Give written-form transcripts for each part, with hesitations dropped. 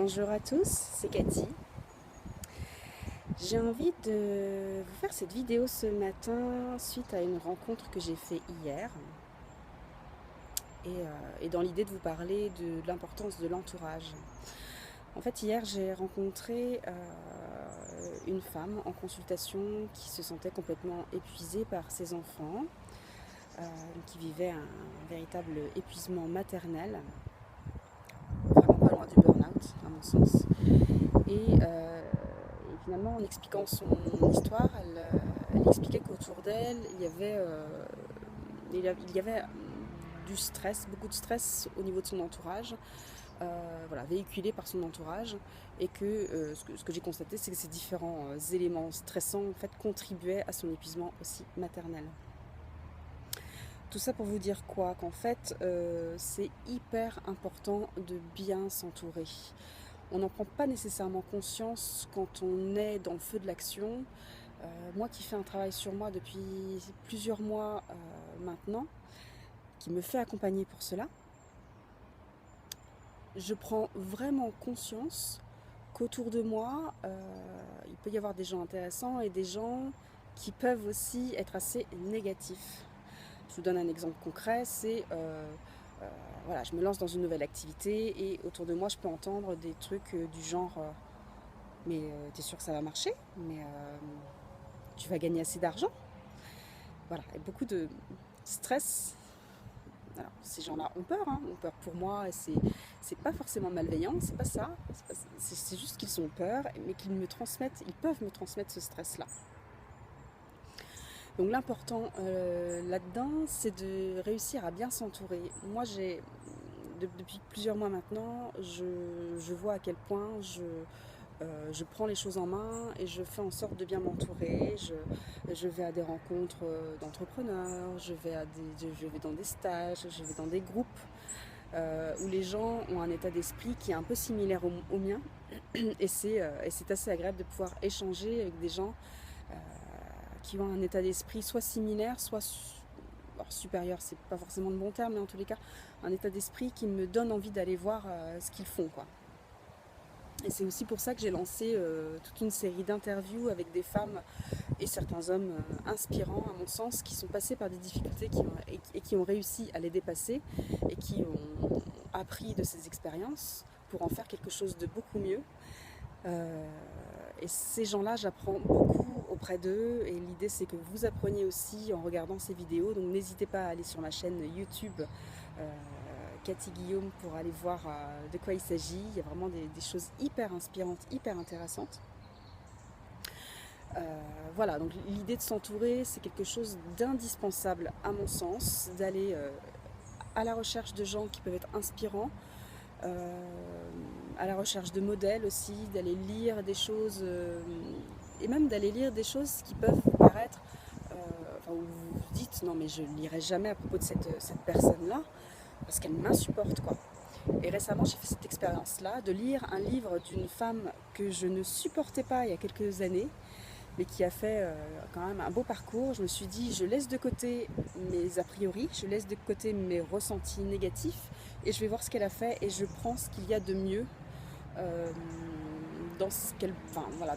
Bonjour à tous, c'est Cathy. J'ai envie de vous faire cette vidéo ce matin suite à une rencontre que j'ai faite hier et dans l'idée de vous parler de l'importance de l'entourage. En fait, hier, j'ai rencontré une femme en consultation qui se sentait complètement épuisée par ses enfants, qui vivait un véritable épuisement maternel, vraiment pas loin du burn-out à mon sens. Et finalement, en expliquant son histoire, elle expliquait qu'autour d'elle, il y avait du stress, beaucoup de stress au niveau de son entourage, voilà, véhiculé par son entourage, et que ce que j'ai constaté, c'est que ces différents éléments stressants en fait, contribuaient à son épuisement aussi maternel. Tout ça pour vous dire quoi? Qu'en fait, c'est hyper important de bien s'entourer. On n'en prend pas nécessairement conscience quand on est dans le feu de l'action. Moi qui fais un travail sur moi depuis plusieurs mois maintenant, qui me fait accompagner pour cela, je prends vraiment conscience qu'autour de moi, il peut y avoir des gens intéressants et des gens qui peuvent aussi être assez négatifs. Je vous donne un exemple concret, c'est voilà, je me lance dans une nouvelle activité et autour de moi, je peux entendre des trucs du genre mais t'es sûr que ça va marcher? Mais tu vas gagner assez d'argent? Voilà, et beaucoup de stress. Alors, ces gens-là ont peur pour moi, et c'est pas forcément malveillant, c'est pas ça, c'est juste qu'ils ont peur, mais ils peuvent me transmettre ce stress-là. Donc l'important là-dedans, c'est de réussir à bien s'entourer. Moi, depuis plusieurs mois maintenant, je vois à quel point je prends les choses en main et je fais en sorte de bien m'entourer. Je vais à des rencontres d'entrepreneurs, je vais dans des stages, je vais dans des groupes où les gens ont un état d'esprit qui est un peu similaire au mien. Et c'est assez agréable de pouvoir échanger avec des gens qui ont un état d'esprit soit similaire, soit alors supérieur, c'est pas forcément le bon terme, mais en tous les cas, un état d'esprit qui me donne envie d'aller voir ce qu'ils font, quoi. Et c'est aussi pour ça que j'ai lancé toute une série d'interviews avec des femmes et certains hommes inspirants, à mon sens, qui sont passés par des difficultés et qui ont réussi à les dépasser et qui ont appris de ces expériences pour en faire quelque chose de beaucoup mieux. Et ces gens-là, j'apprends beaucoup auprès d'eux, et l'idée c'est que vous appreniez aussi en regardant ces vidéos. Donc n'hésitez pas à aller sur ma chaîne YouTube Cathy Guillaume pour aller voir de quoi il s'agit. Il y a vraiment des choses hyper inspirantes, hyper intéressantes. Voilà, donc l'idée de s'entourer, c'est quelque chose d'indispensable à mon sens, d'aller à la recherche de gens qui peuvent être inspirants, à la recherche de modèles aussi, d'aller lire des choses, et même d'aller lire des choses qui peuvent vous paraître, enfin, où vous vous dites non mais je ne lirai jamais à propos de cette personne-là, parce qu'elle m'insupporte quoi. Et récemment j'ai fait cette expérience-là, de lire un livre d'une femme que je ne supportais pas il y a quelques années, mais qui a fait quand même un beau parcours. Je me suis dit, je laisse de côté mes a priori, je laisse de côté mes ressentis négatifs, et je vais voir ce qu'elle a fait, et je prends ce qu'il y a de mieux dans ce qu'elle... Enfin, voilà,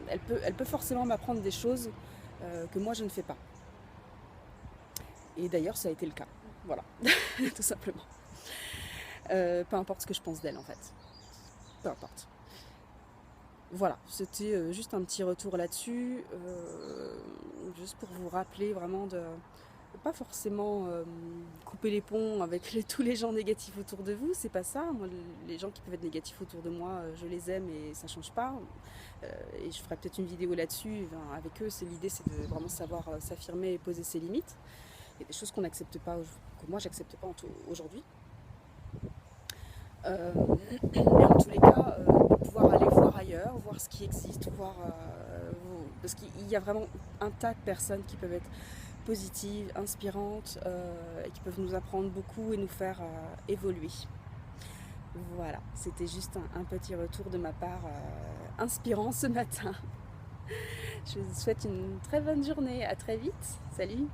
elle peut forcément m'apprendre des choses que moi je ne fais pas. Et d'ailleurs, ça a été le cas. Voilà, tout simplement. Peu importe ce que je pense d'elle, en fait. Peu importe. Voilà, c'était juste un petit retour là-dessus, juste pour vous rappeler vraiment de pas forcément couper les ponts avec tous les gens négatifs autour de vous, c'est pas ça. Moi, les gens qui peuvent être négatifs autour de moi, je les aime et ça change pas. Et je ferai peut-être une vidéo là-dessus avec eux. L'idée, c'est de vraiment savoir s'affirmer et poser ses limites. Il y a des choses qu'on n'accepte pas, que moi j'accepte pas aujourd'hui. Mais en tous les cas, de pouvoir aller voir ailleurs, voir ce qui existe, parce qu'il y a vraiment un tas de personnes qui peuvent être positives, inspirantes, et qui peuvent nous apprendre beaucoup et nous faire évoluer. Voilà, c'était juste un petit retour de ma part inspirant ce matin. Je vous souhaite une très bonne journée, à très vite, salut!